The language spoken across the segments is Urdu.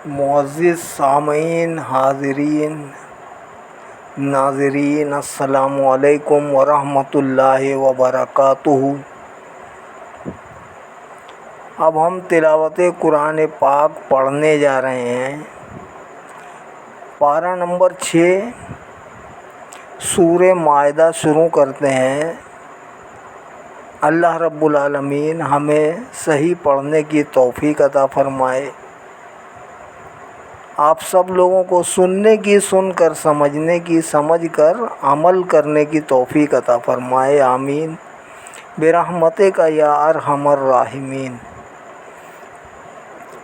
معزز سامعین، حاضرین، ناظرین، السلام علیکم ورحمۃ اللہ وبرکاتہ۔ اب ہم تلاوت قرآن پاک پڑھنے جا رہے ہیں۔ پارہ نمبر 6 سورہ مائدہ شروع کرتے ہیں۔ اللہ رب العالمین ہمیں صحیح پڑھنے کی توفیق عطا فرمائے، آپ سب لوگوں کو سننے کی سن کر، سمجھنے کی سمجھ کر، عمل کرنے کی توفیق عطا فرمائے، آمین برحمتک یا ارحم الراحمین۔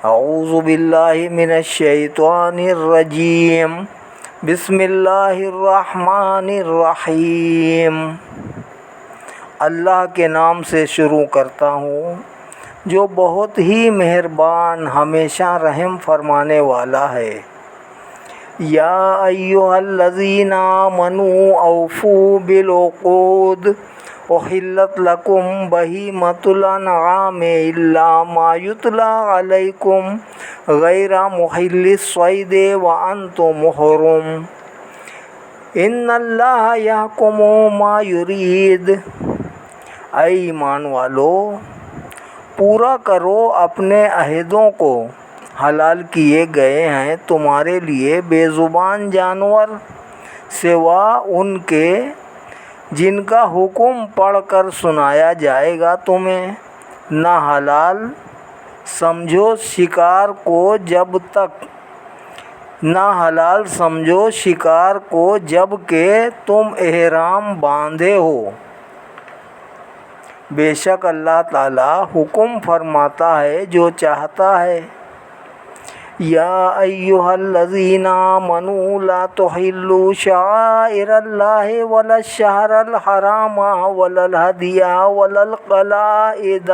اعوذ باللہ من الشیطان الرجیم، بسم اللہ الرحمن الرحیم۔ اللہ کے نام سے شروع کرتا ہوں جو بہت ہی مہربان، ہمیشہ رحم فرمانے والا ہے۔ یا ایھا الذین آمنوا اوفوا بالعقود احلت لکم بہیمۃ الانعام الا ما یتلی علیکم غیر محل الصید وانتم حرم ان اللہ یحکم ما یرید۔ اے ایمان والو، پورا کرو اپنے عہدوں کو، حلال کیے گئے ہیں تمہارے لیے بے زبان جانور سوا ان کے جن کا حکم پڑھ کر سنایا جائے گا تمہیں۔ نہ حلال سمجھو شکار کو جب کہ تم احرام باندھے ہو۔ بے شک اللہ تعالیٰ حکم فرماتا ہے جو چاہتا ہے۔ یا ایھا الذین آمنوا لا تحلوا شعائر اللہ ولا الشہر الحرام ولا الہدی ولا القلائد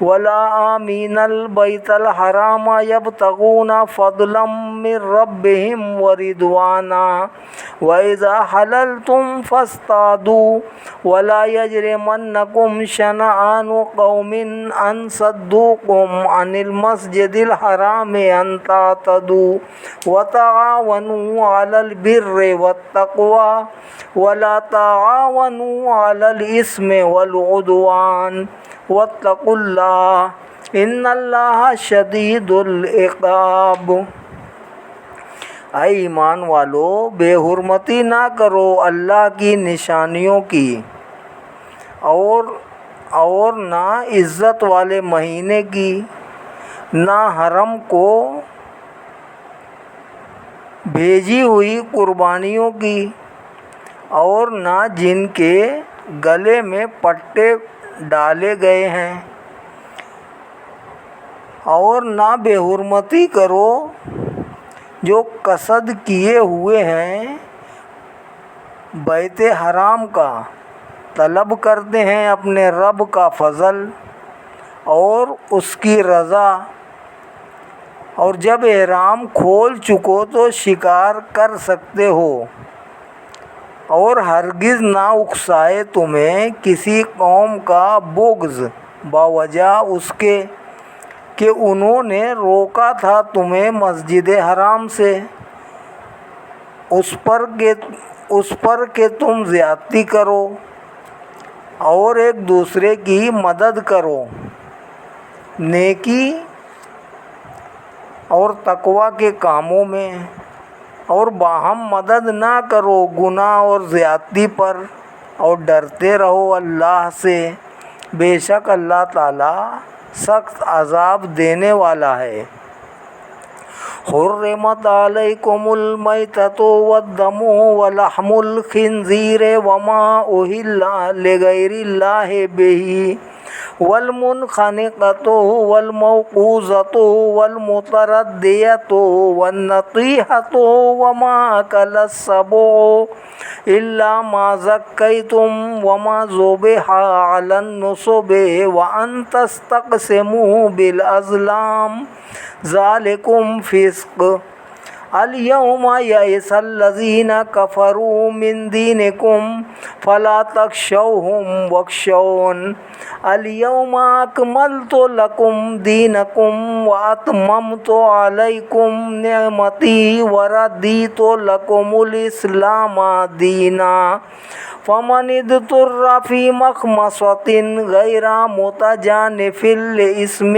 ولا آمین البیت الحرام یبتغون فضلا من ربہم ورضوانا وَإِذَا حَلَلْتُمْ فَاصْطَادُوا وَلَا يَجْرِمَنَّكُمْ شَنَآنُ قَوْمٍ أَن صَدُّوكُمْ عَنِ الْمَسْجِدِ الْحَرَامِ أَن تَعْتَدُوا وَتَعَاوَنُوا عَلَى الْبِرِّ وَالتَّقْوَىٰ وَلَا تَعَاوَنُوا عَلَى الْإِثْمِ وَالْعُدْوَانِ وَاتَّقُوا اللَّهَ إِنَّ اللَّهَ شَدِيدُ الْعِقَابِ۔ اے ایمان والو، بے حرمتی نہ کرو اللہ کی نشانیوں کی، اور نہ عزت والے مہینے کی، نہ حرم کو بھیجی ہوئی قربانیوں کی، اور نہ جن کے گلے میں پٹے ڈالے گئے ہیں، اور نہ بے حرمتی کرو جو قصد کیے ہوئے ہیں بیت حرام کا، طلب کرتے ہیں اپنے رب کا فضل اور اس کی رضا، اور جب احرام کھول چکو تو شکار کر سکتے ہو، اور ہرگز نہ اکسائے تمہیں کسی قوم کا بغض بوجہ اس کے کہ انہوں نے روکا تھا تمہیں مسجد حرام سے، اس پر کہ تم زیادتی کرو اور ایک دوسرے کی مدد کرو، نیکی اور تقوی کے کاموں میں، اور باہم مدد نہ کرو گناہ اور زیادتی پر، اور ڈرتے رہو اللہ سے، بے شک اللہ تعالیٰ سخت عذاب دینے والا ہے۔ حرمت علیکم المیتۃ والدم ولحم الخنزیر وما اہل لغیر اللہ بہ والمنخنقۃ والموقوذۃ والمتردیۃ والنطیحۃ وما اکل السبع الا ما ذکیتم وما ذبح علی النصب وان تستقسموا بالازلام ذالکم فسق۔ اليوم یئس الذین کفروا من دینکم فلا تخشوہم واخشون اليوم اکملت لکم دینکم واتممت علیکم نعمتی ورضیت لکم الاسلام دینا فمن اضطر فی مخمصۃ غیر متجانف لإثم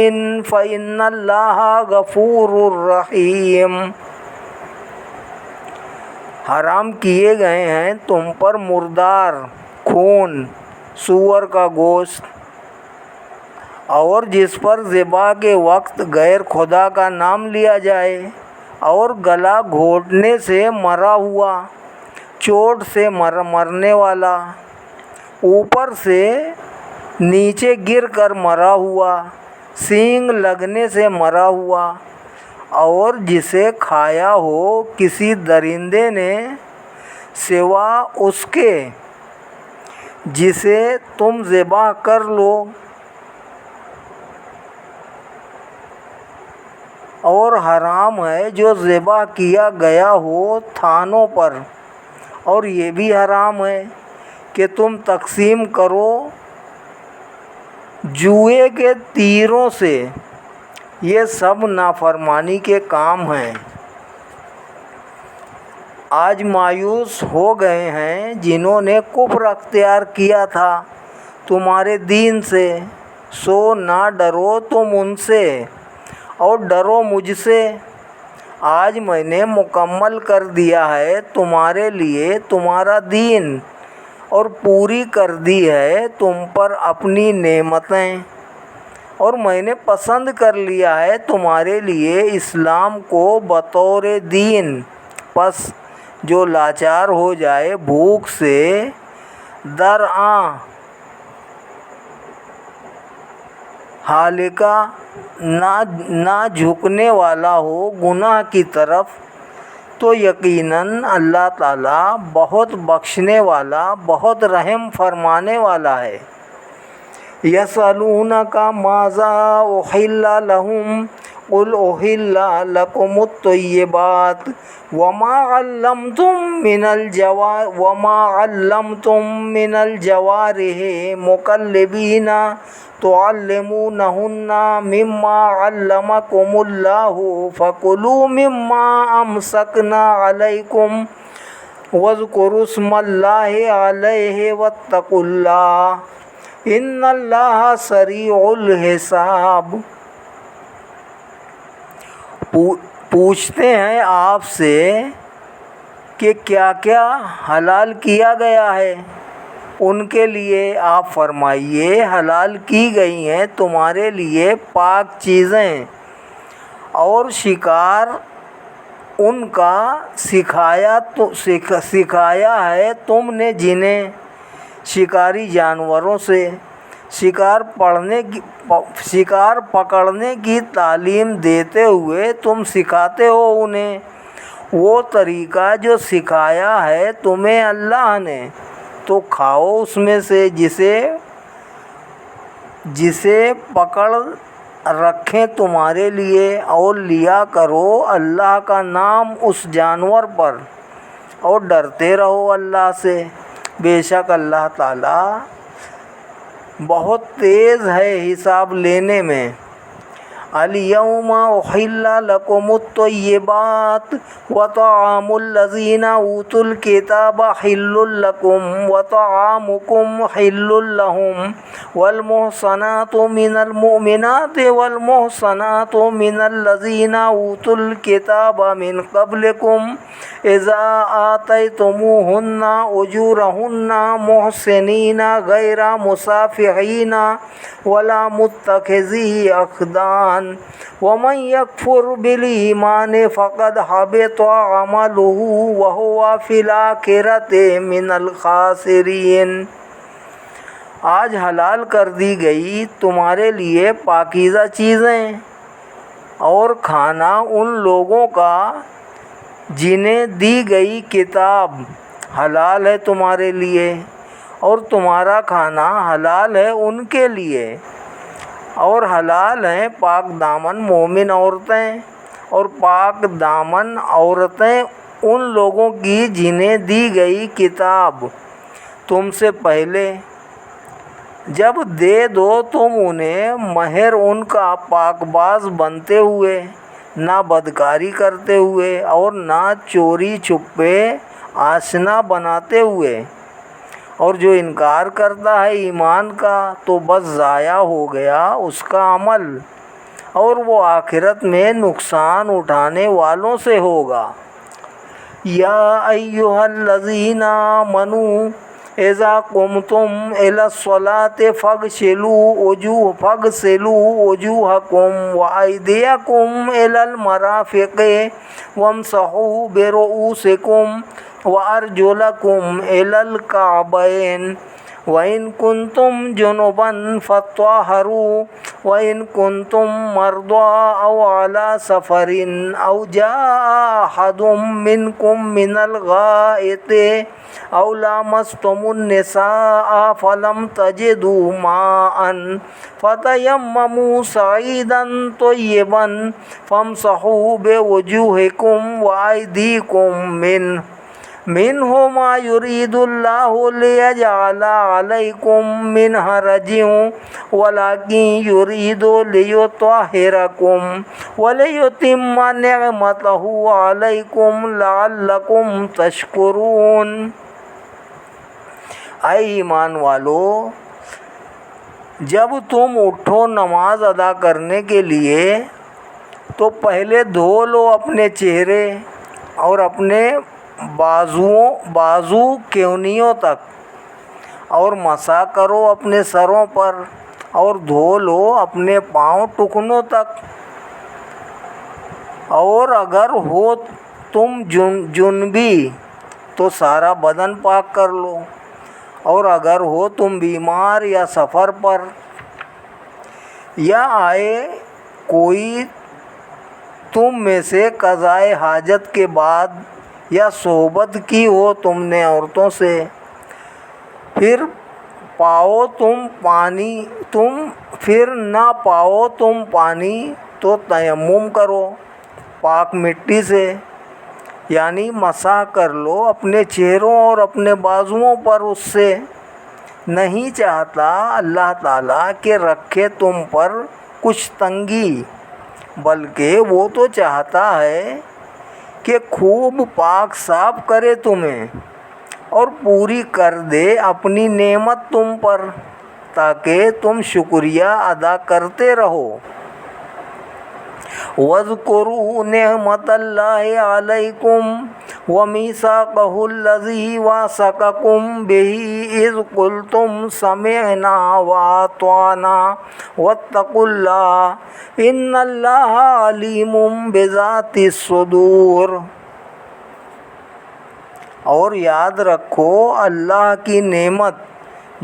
فإن اللہ غفور رحیم۔ حرام کیے گئے ہیں تم پر مردار خون، سور کا گوشت، اور جس پر ذبح کے وقت غیر خدا کا نام لیا جائے، اور گلا گھونٹنے سے مرا ہوا، چوٹ سے مرنے والا، اوپر سے نیچے گر کر مرا ہوا، سینگ لگنے سے مرا ہوا، اور جسے کھایا ہو کسی درندے نے سوا اس کے جسے تم ذبح کر لو، اور حرام ہے جو ذبح کیا گیا ہو تھانوں پر، اور یہ بھی حرام ہے کہ تم تقسیم کرو جوئے کے تیروں سے، یہ سب نافرمانی کے کام ہیں۔ آج مایوس ہو گئے ہیں جنہوں نے کفر اختیار کیا تھا تمہارے دین سے، سو نہ ڈرو تم ان سے اور ڈرو مجھ سے۔ آج میں نے مکمل کر دیا ہے تمہارے لیے تمہارا دین، اور پوری کر دی ہے تم پر اپنی نعمتیں، اور میں نے پسند کر لیا ہے تمہارے لیے اسلام کو بطور دین۔ پس جو لاچار ہو جائے بھوک سے، درآں ہالکا نہ جھکنے والا ہو گناہ کی طرف، تو یقیناً اللہ تعالیٰ بہت بخشنے والا، بہت رحم فرمانے والا ہے۔ یسألونک ماذا احل لهم قل احل لكم الطیبات وما علمتم من الجوارح مکلبین تعلمونہن مما علمکم اللہ فکلوا مما امسکنا علیکم واذکروا اسم اللہ علیہ واتقوا اللہ ان اللہ سریع الحساب۔ پوچھتے ہیں آپ سے کہ کیا کیا حلال کیا گیا ہے ان کے لیے، آپ فرمائیے حلال کی گئی ہیں تمہارے لیے پاک چیزیں، اور شکار ان کا سکھایا ہے تم نے جنہیں شکاری جانوروں سے، شکار پکڑنے کی تعلیم دیتے ہوئے تم سکھاتے ہو انہیں وہ طریقہ جو سکھایا ہے تمہیں اللہ نے، تو کھاؤ اس میں سے جسے پکڑ رکھیں تمہارے لیے، اور لیا کرو اللہ کا نام اس جانور پر، اور ڈرتے رہو اللہ سے، بے شک اللہ تعالیٰ بہت تیز ہے حساب لینے میں۔ الیوم احل لکم الطیبات وطعام الذین اوتوا الکتاب حل لکم وطعامکم حل لہم والمحصنات من المؤمنات والمحصنات من الذین اوتوا الکتاب من قبلکم اذا آتیتموہن اجورہن محسنین غیر مسافحین ولا متخذی اخدان ومن یکفر بالایمان فقد حبط عملہ وہو فی الآخرۃ من الخاسرین۔ آج حلال کر دی گئی تمہارے لیے پاکیزہ چیزیں، اور کھانا ان لوگوں کا جنہیں دی گئی کتاب حلال ہے تمہارے لیے، اور تمہارا کھانا حلال ہے ان کے لیے، اور حلال ہیں پاک دامن مومن عورتیں اور پاک دامن عورتیں ان لوگوں کی جنہیں دی گئی کتاب تم سے پہلے، جب دے دو تم انہیں مہر ان کا پاک باز بنتے ہوئے، نہ بدکاری کرتے ہوئے اور نہ چوری چھپے آشنا بناتے ہوئے، اور جو انکار کرتا ہے ایمان کا تو بس ضائع ہو گیا اس کا عمل، اور وہ آخرت میں نقصان اٹھانے والوں سے ہوگا۔ یا ایھا الذین آمنوا اذا قمتم الی الصلاۃ فاغسلوا وجوہکم وایدیکم الی المرافق وامسحوا برؤوسکم وارجلکم الی الکعبین وَإِن كُنتُمْ جُنُبًا فَاطَّهَّرُوا وَإِن كُنتُم مَّرْضَىٰ أَوْ عَلَىٰ سَفَرٍ أَوْ جَاءَ أَحَدٌ مِّنكُم مِّنَ الْغَائِطِ أَوْ لَامَسْتُمُ النِّسَاءَ فَلَمْ تَجِدُوا مَاءً فَتَيَمَّمُوا صَعِيدًا طَيِّبًا فَامْسَحُوا بِوُجُوهِكُمْ وَأَيْدِيكُم منه ما يريد الله ليجعل عليكم من حرج ولكن يريد ليطهركم وليتم نعمته عليكم لعلكم تشكرون۔ اے ایمان والو، جب تم اٹھو نماز ادا کرنے کے لیے تو پہلے دھو لو اپنے چہرے اور اپنے بازو کونیوں تک، اور مسح کرو اپنے سروں پر، اور دھو لو اپنے پاؤں ٹکنوں تک، اور اگر ہو تم جنبی تو سارا بدن پاک کر لو، اور اگر ہو تم بیمار یا سفر پر، یا آئے کوئی تم میں سے قضائے حاجت کے بعد، یا صحبت کی ہو تم نے عورتوں سے، پھر نہ پاؤ تم پانی تو تیمم کرو پاک مٹی سے، یعنی مسح کر لو اپنے چہروں اور اپنے بازوؤں پر اس سے۔ نہیں چاہتا اللہ تعالیٰ کہ رکھے تم پر کچھ تنگی، بلکہ وہ تو چاہتا ہے کہ خوب پاک صاف کرے تمہیں اور پوری کر دے اپنی نعمت تم پر، تاکہ تم شکریہ ادا کرتے رہو۔ وَاذْكُرُوا نِعْمَتَ اللَّهِ عَلَيْكُمْ وَمِيثَاقَهُ الَّذِي وَاثَقَكُم بِهِ إِذْ قُلْتُمْ سَمِعْنَا وَأَطَعْنَا وَاتَّقُوا اللَّهَ إِنَّ اللَّهَ عَلِيمٌ بِذَاتِ الصُّدُورِ۔ اور یاد رکھو اللہ کی نعمت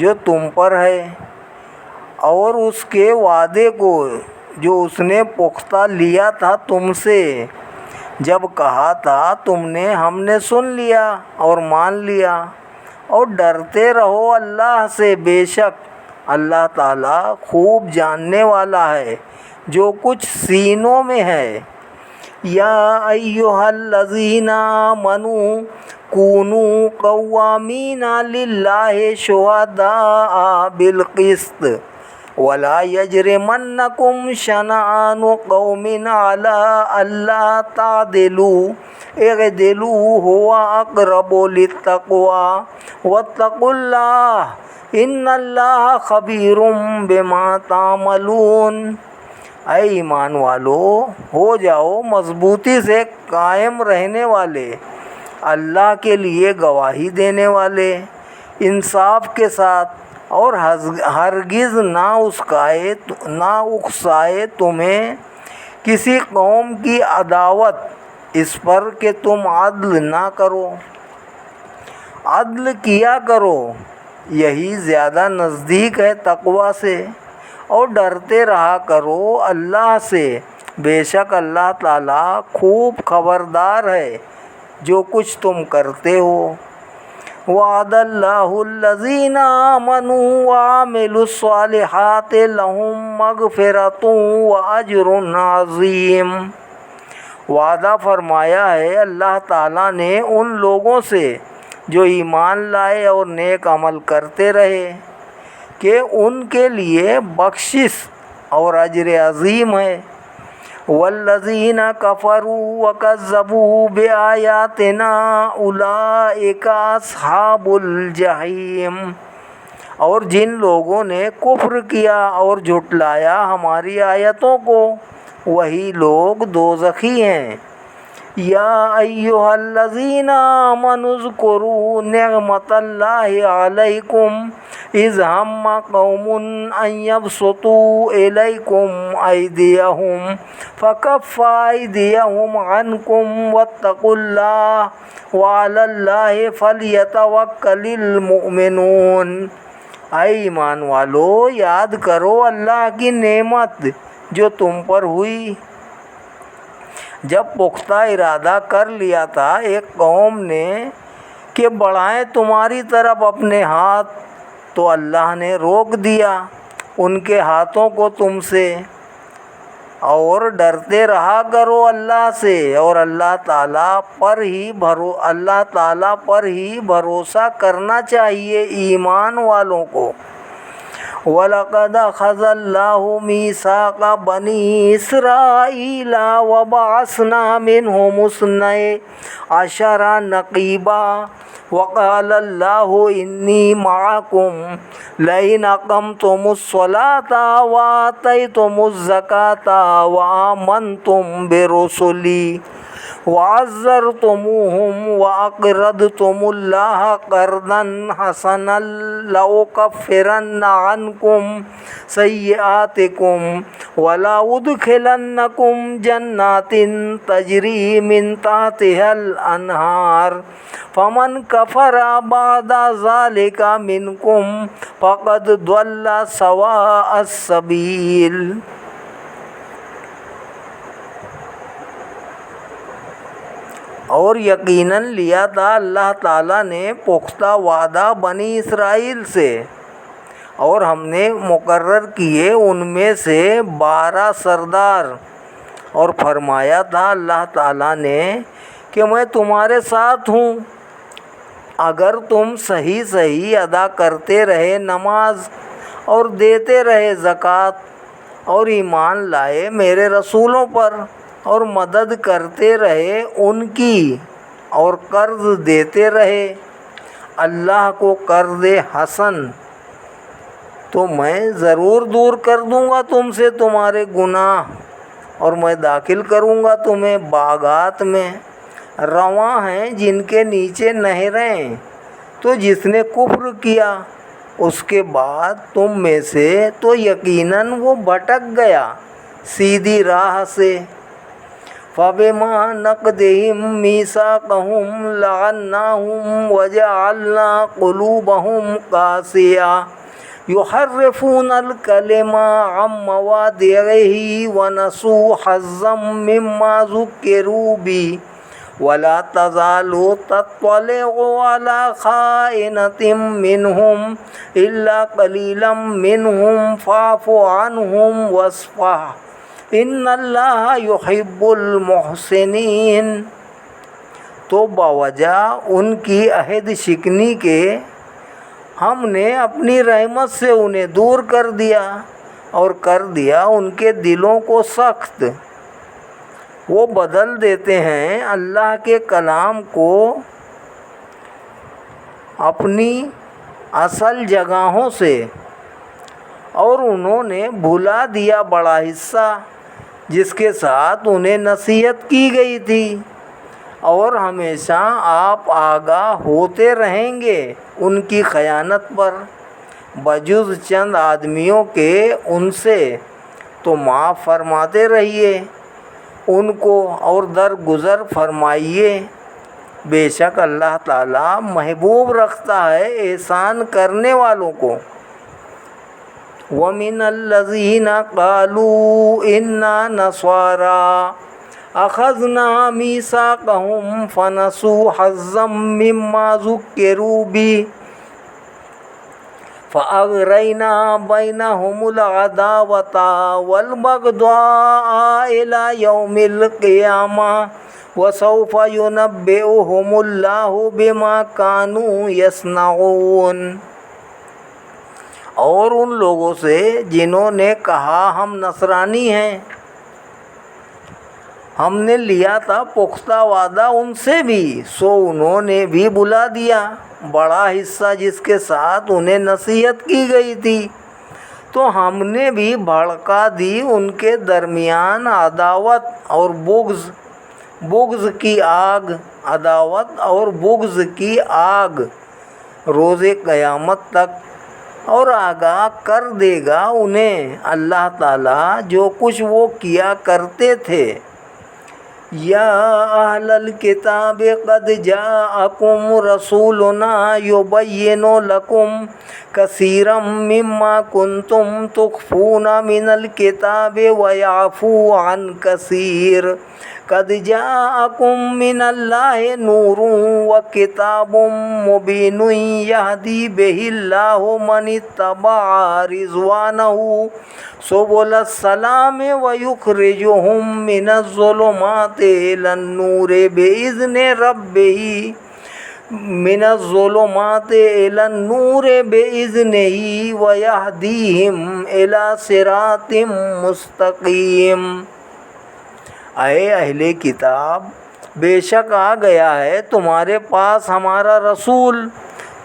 جو تم پر ہے، اور اس کے وعدے کو جو اس نے پختہ لیا تھا تم سے، جب کہا تھا تم نے ہم نے سن لیا اور مان لیا، اور ڈرتے رہو اللہ سے، بے شک اللہ تعالیٰ خوب جاننے والا ہے جو کچھ سینوں میں ہے۔ یا ایھا الذین آمنوا کونوا قوامین للہ شہداء بالقسط ولا یجرمنکم شنآن قوم علی الا تعدلوا اعدلوا هو اقرب للتقوی واتقوا اللہ ان اللہ خبیر بما تعملون۔ اے ایمان والو، ہو جاؤ مضبوطی سے قائم رہنے والے، اللہ کے لیے گواہی دینے والے، انصاف کے ساتھ، اور ہرگز نہ اکسائے تمہیں کسی قوم کی عداوت اس پر کہ تم عدل نہ کرو، عدل کیا کرو، یہی زیادہ نزدیک ہے تقوی سے، اور ڈرتے رہا کرو اللہ سے، بے شک اللہ تعالیٰ خوب خبردار ہے جو کچھ تم کرتے ہو۔ وعد اللہ الذین آمنوا وعملوا الصالحات لهم مغفرۃ واجر عظیم۔ وعدہ فرمایا ہے اللہ تعالیٰ نے ان لوگوں سے جو ایمان لائے اور نیک عمل کرتے رہے کہ ان کے لیے بخشش اور اجر عظیم ہے۔ والذین کفروا وکذبوا بآیاتنا اولئک اصحاب الجحیم، اور جن لوگوں نے کفر کیا اور جھٹلایا ہماری آیتوں کو وہی لوگ دوزخی ہیں۔ یا ایھا الذین آمنوا اذکروا نعمت اللہ علیکم اذ ہم قوم ان یبسطوا الیکم ایدیہم فکف ایدیہم عنکم واتقوا اللہ وعلی اللہ فلیتوکل المؤمنون۔ اے ایمان والو، یاد کرو اللہ کی نعمت جو تم پر ہوئی جب پختہ ارادہ کر لیا تھا ایک قوم نے کہ بڑھائیں تمہاری طرف اپنے ہاتھ، تو اللہ نے روک دیا ان کے ہاتھوں کو تم سے، اور ڈرتے رہا کرو اللہ سے، اور اللہ تعالیٰ پر ہی بھروسہ کرنا چاہیے ایمان والوں کو۔ وَلَقَدْ أَخَذَ اللَّهُ مِيثَاقَ بَنِي إِسْرَائِيلَ وَبَعَثْنَا مِنْهُمُ اثْنَيْ عَشَرَ نَقِيبًا وَقَالَ اللَّهُ إِنِّي مَعَكُمْ لَئِنْ أَقَمْتُمُ الصَّلَاةَ وَآتَيْتُمُ الزَّكَاةَ وَآمَنْتُمْ بِرُسُلِي وَعَزَّرْتُمُوهُمْ وَأَقْرَضْتُمُ اللَّهَ قَرْضًا حَسَنًا لَأُكَفِّرَنَّ عَنْكُمْ سَيِّئَاتِكُمْ وَلَأُدْخِلَنَّكُمْ جَنَّاتٍ تَجْرِي مِنْ تَحْتِهَا الْأَنْهَارُ فَمَنْ كَفَرَ بَعْدَ ذَلِكَ مِنْكُمْ فَقَدْ ضَلَّ سَوَاءَ السَّبِيلِ۔ اور یقیناً لیا تھا اللہ تعالیٰ نے پختہ وعدہ بنی اسرائیل سے، اور ہم نے مقرر کیے ان میں سے 12 سردار، اور فرمایا تھا اللہ تعالیٰ نے کہ میں تمہارے ساتھ ہوں اگر تم صحیح ادا کرتے رہے نماز اور دیتے رہے زکوٰۃ اور ایمان لائے میرے رسولوں پر اور مدد کرتے رہے ان کی اور قرض دیتے رہے اللہ کو قرض حسن، تو میں ضرور دور کر دوں گا تم سے تمہارے گناہ، اور میں داخل کروں گا تمہیں باغات میں رواں ہیں جن کے نیچے نہریں۔ تو جس نے کفر کیا اس کے بعد تم میں سے تو یقیناً وہ بھٹک گیا سیدھی راہ سے۔ فَبِمَا نَقْضِهِم مِّيثَاقَهُمْ لَعَنَّاهُمْ وَجَعَلْنَا قُلُوبَهُمْ قَاسِيَةً يُحَرِّفُونَ الْكَلِمَ عَن مَّوَاضِعِهِ وَنَسُوا حَظًّا مِّمَّا ذُكِّرُوا بِهِ وَلَا تَزَالُ تَطَّلِعُ عَلَىٰ خَائِنَةٍ مِّنْهُمْ إِلَّا قَلِيلًا مِّنْهُمْ فَاعْفُ عَنْهُمْ وَاصْفَحْ ان اللہ یحب المحسنین۔ تو باوجہ ان کی عہد شکنی کے ہم نے اپنی رحمت سے انہیں دور کر دیا اور کر دیا ان کے دلوں کو سخت، وہ بدل دیتے ہیں اللہ کے کلام کو اپنی اصل جگہوں سے، اور انہوں نے بھلا دیا بڑا حصہ جس کے ساتھ انہیں نصیحت کی گئی تھی، اور ہمیشہ آپ آگاہ ہوتے رہیں گے ان کی خیانت پر بجز چند آدمیوں کے ان سے، تو معاف فرماتے رہیے ان کو اور درگزر فرمائیے، بے شک اللہ تعالیٰ محبوب رکھتا ہے احسان کرنے والوں کو۔ وَمِنَ الَّذِينَ قَالُوا إِنَّا نَصَارَىٰ أَخَذْنَا مِيثَاقَهُمْ فَنَسُوا حَظًّا مِّمَّا ذُكِّرُوا بِهِ فَأَغْرَيْنَا بَيْنَهُمُ الْعَدَاوَةَ وَالْبَغْضَاءَ إِلَى يَوْمِ الْقِيَامَةِ وَسَوْفَ يُنَبِّئُهُمُ اللَّهُ بِمَا كَانُوا يَصْنَعُونَ۔ اور ان لوگوں سے جنہوں نے کہا ہم نصرانی ہیں، ہم نے لیا تھا پختہ وعدہ ان سے بھی، سو انہوں نے بھی بلا دیا بڑا حصہ جس کے ساتھ انہیں نصیحت کی گئی تھی، تو ہم نے بھی بھڑکا دی ان کے درمیان عداوت اور بغض کی آگ، عداوت اور بغض کی آگ روز قیامت تک، اور آگاہ کر دے گا انہیں اللہ تعالیٰ جو کچھ وہ کیا کرتے تھے۔ یا اہل الکتاب قد جاءکم رسولنا یبین لکم کثیرا مما کنتم تخفون من الکتاب ویعفو عن کثیر قد جاءکم من اللہ نور وکتاب مبین یہدی بہ اللہ من اتبع رضوانہ سبل السلام ویخرجہم من الظلمات الی النور بإذن ربہ من الظلمات الی النور بإذنہ ویہدیہم الی صراط مستقیم۔ اے اہل کتاب، بے شک آ گیا ہے تمہارے پاس ہمارا رسول،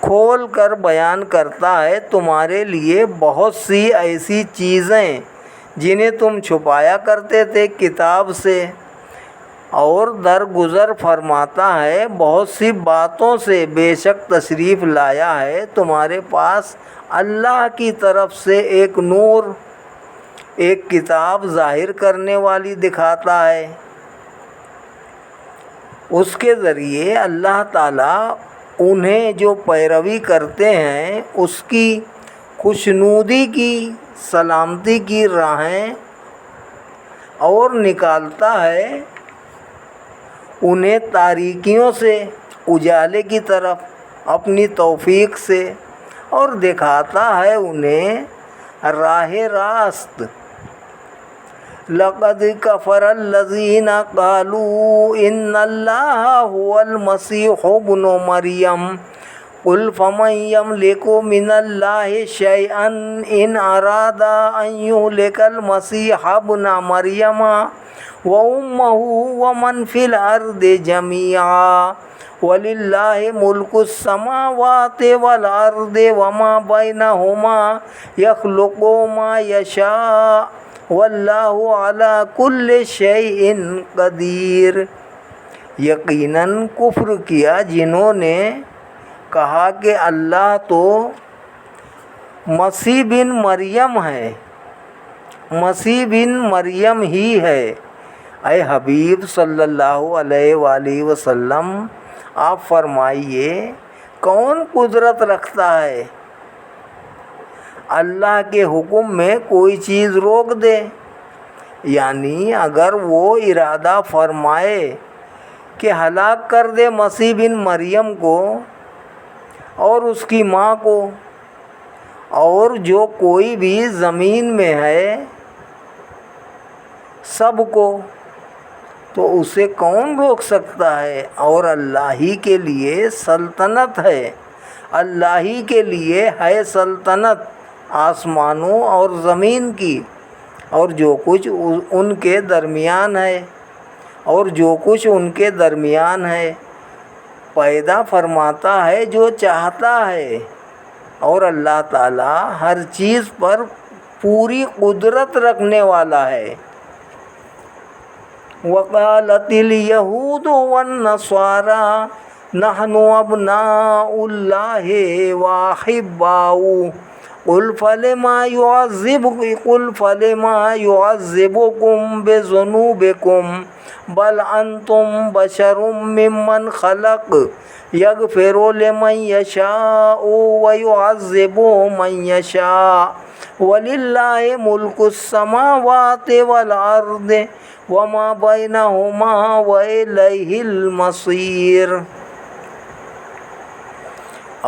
کھول کر بیان کرتا ہے تمہارے لیے بہت سی ایسی چیزیں جنہیں تم چھپایا کرتے تھے کتاب سے، اور درگزر فرماتا ہے بہت سی باتوں سے، بے شک تشریف لایا ہے تمہارے پاس اللہ کی طرف سے ایک نور، ایک کتاب ظاہر کرنے والی دکھاتا ہے، اس کے ذریعے اللہ تعالیٰ انہیں جو پیروی کرتے ہیں اس کی خوشنودی کی، سلامتی کی راہیں اور نکالتا ہے انہیں تاریکیوں سے اجالے کی طرف اپنی توفیق سے، اور دکھاتا ہے انہیں راہ راست۔ لقد کفر الذین قالوا ان اللہ هو المسیح ابن مریم قل فمن یملک من اللہ شیئا ان اراد ان یہلک المسیح ابن مریم وامہ ومن فی الارض جمیعا وللہ ملک السماوات والارض وما بینہما یخلق ما یشاء واللہ علی کل شیء قدیر۔ یقیناً کفر کیا جنہوں نے کہا کہ اللہ تو مسیح بن مریم ہے، مسیح بن مریم ہی ہے۔ اے حبیب صلی اللہ علیہ وآلہ وسلم، آپ فرمائیے کون قدرت رکھتا ہے اللہ کے حکم میں کوئی چیز روک دے؟ یعنی اگر وہ ارادہ فرمائے کہ ہلاک کر دے مسیح بن مریم کو اور اس کی ماں کو اور جو کوئی بھی زمین میں ہے سب کو، تو اسے کون روک سکتا ہے؟ اور اللہ ہی کے لیے سلطنت ہے، اللہ ہی کے لیے ہے سلطنت آسمانوں اور زمین کی، اور جو کچھ ان کے درمیان ہے، اور جو کچھ ان کے درمیان ہے، پیدا فرماتا ہے جو چاہتا ہے، اور اللہ تعالیٰ ہر چیز پر پوری قدرت رکھنے والا ہے۔ وقالت اليہود والنصارى نحن ابناء اللہ واحباؤہ قل فلما يعذبكم بذنوبكم بل انتم بشر ممن خلق یغفر لمن یشاء ویعذب من یشاء وللہ ملک السماوات والارض وما بینہما وإلیہ المصیر۔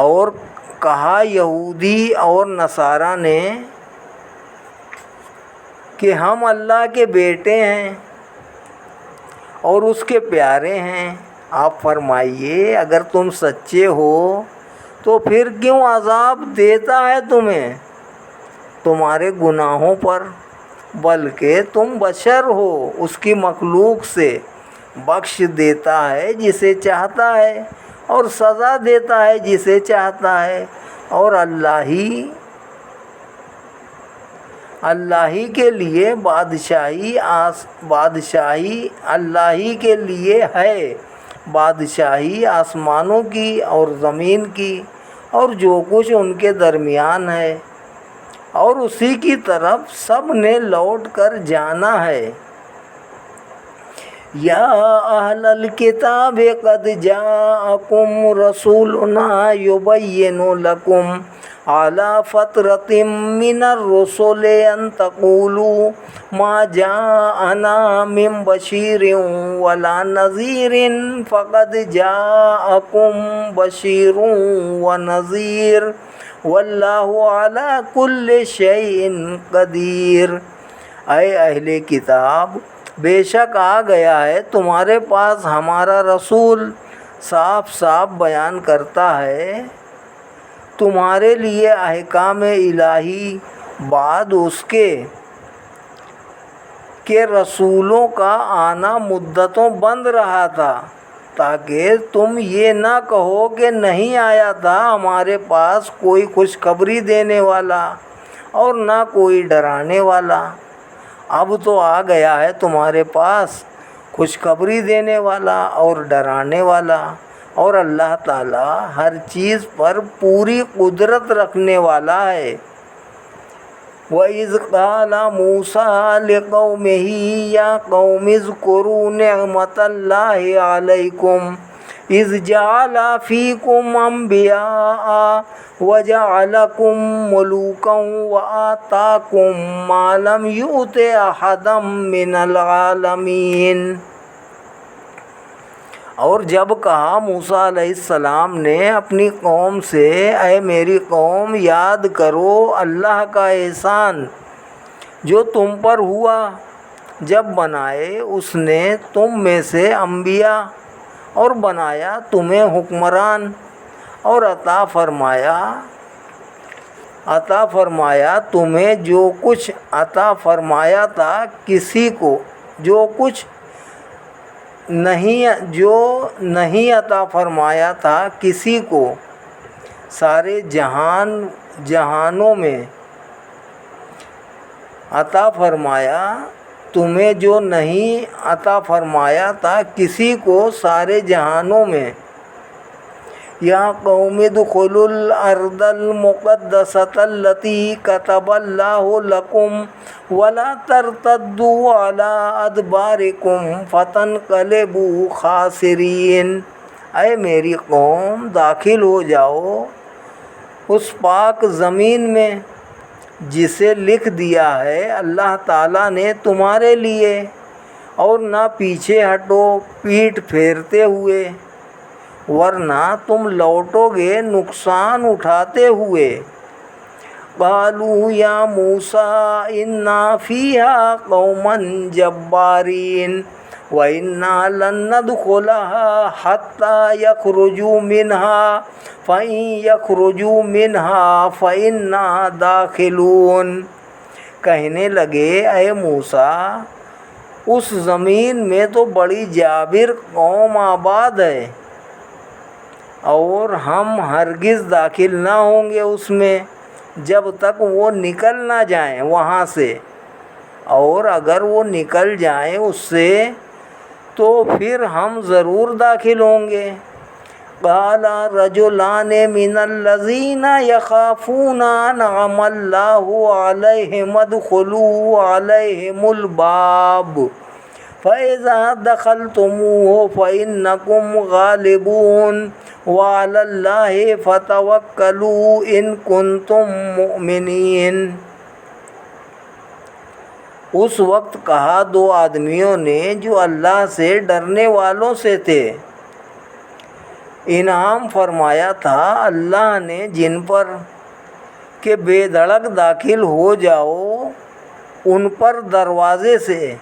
اور کہا یہودی اور نصارہ نے کہ ہم اللہ کے بیٹے ہیں اور اس کے پیارے ہیں۔ آپ فرمائیے اگر تم سچے ہو تو پھر کیوں عذاب دیتا ہے تمہیں تمہارے گناہوں پر؟ بلکہ تم بشر ہو، اس کی مخلوق سے بخش دیتا ہے جسے چاہتا ہے اور سزا دیتا ہے جسے چاہتا ہے، اور اللہ ہی کے لیے بادشاہی اللہ ہی کے لیے ہے، بادشاہی آسمانوں کی اور زمین کی اور جو کچھ ان کے درمیان ہے، اور اسی کی طرف سب نے لوٹ کر جانا ہے۔ یا اہل الکتاب قد جاءکم رسولنا یبین لکم علی فترۃ من الرسل ان تقولوا ما جاءنا من بشیر ولا نذیر فقد جاءکم بشیر ونذیر واللہ علی کل شیء قدیر۔ اے اہل کتاب، بے شک آ گیا ہے تمہارے پاس ہمارا رسول، صاف صاف بیان کرتا ہے تمہارے لیے احکام الہی، بعد اس کے کہ رسولوں کا آنا مدتوں بند رہا تھا، تاکہ تم یہ نہ کہو کہ نہیں آیا تھا ہمارے پاس کوئی خوشخبری دینے والا اور نہ کوئی ڈرانے والا۔ اب تو آ گیا ہے تمہارے پاس خوشخبری دینے والا اور ڈرانے والا، اور اللہ تعالیٰ ہر چیز پر پوری قدرت رکھنے والا ہے۔ وَإِذْ قَالَ مُوسَىٰ لِقَوْمِهِ يَا قَوْمِ اذْكُرُوا نِعْمَةَ اللَّهِ عَلَيْكُمْ إِذْ جَعَلَ فِيكُمْ أَنْبِيَاءَ وَجَعَلَكُمْ مُلُوكًا وَآتَاكُمْ مَا لَمْ يُؤْتِ أَحَدًا مِّنَ الْعَالَمِينَ۔ اور جب کہا موسیٰ علیہ السلام نے اپنی قوم سے، اے میری قوم، یاد کرو اللہ کا احسان جو تم پر ہوا جب بنائے اس نے تم میں سے انبیاء اور بنایا تمہیں حکمران، اور عطا فرمایا تمہیں جو کچھ عطا فرمایا تھا کسی کو، جو نہیں عطا فرمایا تھا کسی کو، سارے جہانوں میں عطا فرمایا تمہیں جو نہیں عطا فرمایا تھا کسی کو سارے جہانوں میں۔ یا قوم ادخلوا الارض المقدسۃ التی کتب اللہ لکم ولا ترتدوا علی ادبارکم فتنقلبوا خاسرین۔ اے میری قوم، داخل ہو جاؤ اس پاک زمین میں جسے لکھ دیا ہے اللہ تعالیٰ نے تمہارے لیے، اور نہ پیچھے ہٹو پیٹھ پھیرتے ہوئے، ورنہ تم لوٹو گے نقصان اٹھاتے ہوئے۔ قالوا یا موسیٰ انا فیہا قوما جبارین وَإِنَّا لَن نَّدْخُلَهَا حَتَّىٰ يَخْرُجُوا مِنْهَا فَإِن يَخْرُجُوا مِنْهَا فَإِنَّا دَاخِلُونَ۔ کہنے لگے، اے موسیٰ، اس زمین میں تو بڑی جابر قوم آباد ہے، اور ہم ہرگز داخل نہ ہوں گے اس میں جب تک وہ نکل نہ جائیں وہاں سے، اور اگر وہ نکل جائیں اس سے تو پھر ہم ضرور داخل ہوں گے۔ قال رجلان من الذین یخافون انعم اللہ علیہم ادخلوا علیہم الباب فَإِذَا دَخَلْتُمُوهُ فَإِنَّكُمْ غَالِبُونَ وَعَلَى اللَّهِ فَتَوَكَّلُوا إِن كُنتُم مُّؤْمِنِينَ۔ اس وقت کہا دو آدمیوں نے جو اللہ سے ڈرنے والوں سے تھے، انعام فرمایا تھا اللہ نے جن پر کہ بے دھڑک داخل ہو جاؤ ان پر دروازے سے،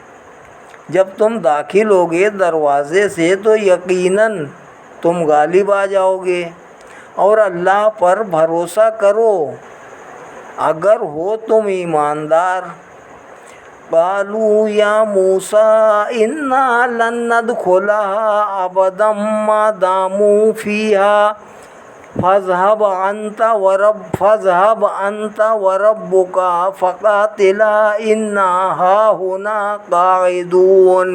جب تم داخل ہوگے دروازے سے تو یقیناً تم غالب آ جاؤ گے، اور اللہ پر بھروسہ کرو اگر ہو تم ایماندار۔ قالوا یا موسیٰ انا لن ندخلها ابدا ما داموا فیہا فاذهب انت وربک فقاتلا انا ہاہنا قاعدون۔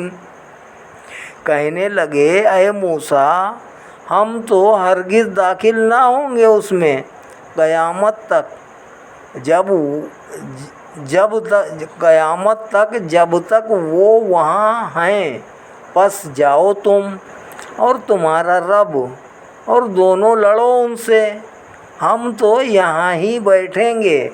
کہنے لگے اے موسیٰ ہم تو ہرگز داخل نہ ہوں گے اس میں قیامت تک جب تک وہ وہاں ہیں، پس جاؤ تم اور تمہارا رب اور دونوں لڑو ان سے، ہم تو یہاں ہی بیٹھیں گے۔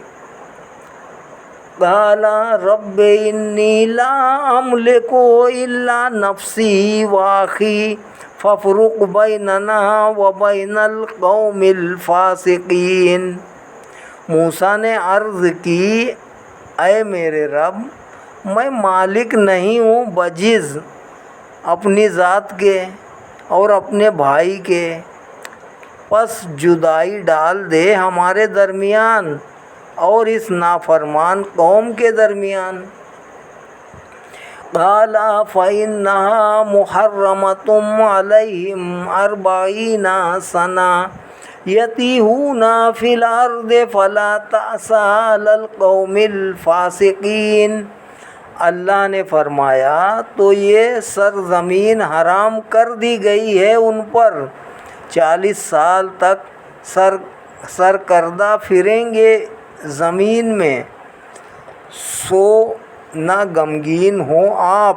قال رب انی لا املک الا نفسی واخی فافرق بیننا وبین القوم الفاسقین۔ موسیٰ نے عرض کی اے میرے رب میں مالک نہیں ہوں بجز اپنی ذات کے اور اپنے بھائی کے، پس جدائی ڈال دے ہمارے درمیان اور اس نافرمان قوم کے درمیان۔ قال فإنها محرمة عليهم 40 سنة یتیہون فی الارض فلا تأس علی القوم الفاسقین۔ اللہ نے فرمایا تو یہ سرزمین حرام کر دی گئی ہے ان پر، 40 سال تک سرکردہ پھریں گے زمین میں، سو نہ غمگین ہوں آپ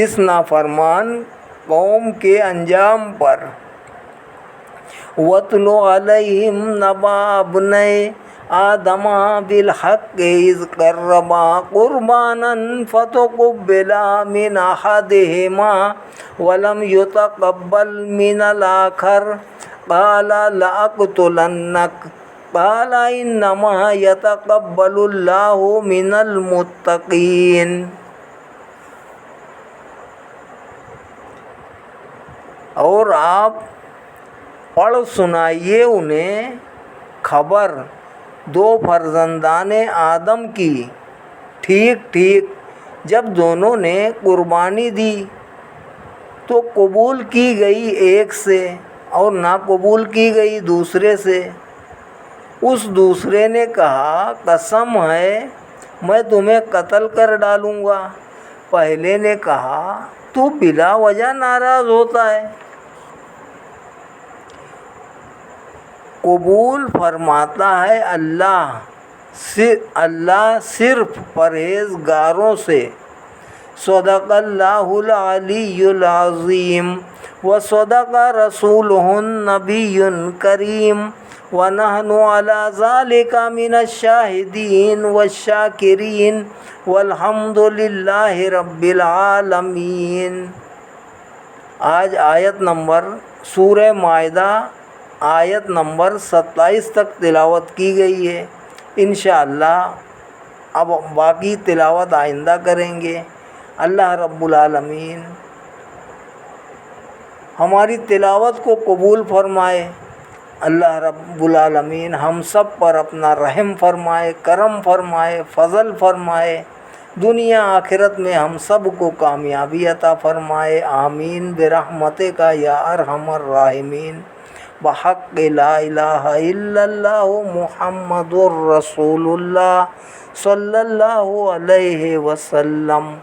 اس نافرمان قوم کے انجام پر۔ وَاتْلُ عَلَيْهِمْ نَبَأَ ابْنَيْ آدَمَ بِالْحَقِّ إِذْ قَرَّبَا قُرْبَانًا فَتُقُبِّلَ مِنْ أَحَدِهِمَا وَلَمْ يُتَقَبَّلْ مِنَ الْآخَرِ قَالَ لَأَقْتُلَنَّكَ قَالَ إِنَّمَا يَتَقَبَّلُ اللَّهُ مِنَ الْمُتَّقِينَ۔ اور آپ پڑھ سنائیے انہیں خبر 2 فرزندان آدم کی، ٹھیک ٹھیک جب دونوں نے قربانی دی تو قبول کی گئی ایک سے اور ناقبول کی گئی دوسرے سے۔ اس دوسرے نے کہا قسم ہے میں تمہیں قتل کر ڈالوں گا، پہلے نے کہا تو بلا وجہ ناراض ہوتا ہے۔ قبول فرماتا ہے اللہ صرف پرہیزگاروں سے۔ صدق اللہ العلی العظیم وصدق رسولہ النبی الکریم ونحن علی ذلک من الشاہدین والشاکرین والحمد للہ رب العالمین۔ آج آیت نمبر سورہ مائدہ آیت نمبر 27 تک تلاوت کی گئی ہے۔ انشاءاللہ اب باقی تلاوت آئندہ کریں گے۔ اللہ رب العالمین ہماری تلاوت کو قبول فرمائے۔ اللہ رب العالمین ہم سب پر اپنا رحم فرمائے، کرم فرمائے، فضل فرمائے، دنیا آخرت میں ہم سب کو کامیابی عطا فرمائے۔ آمین برحمتک یا ارحم الراحمین۔ بحق لا الہ الا اللہ محمد الرسول اللہ صلی اللہ علیہ وسلم۔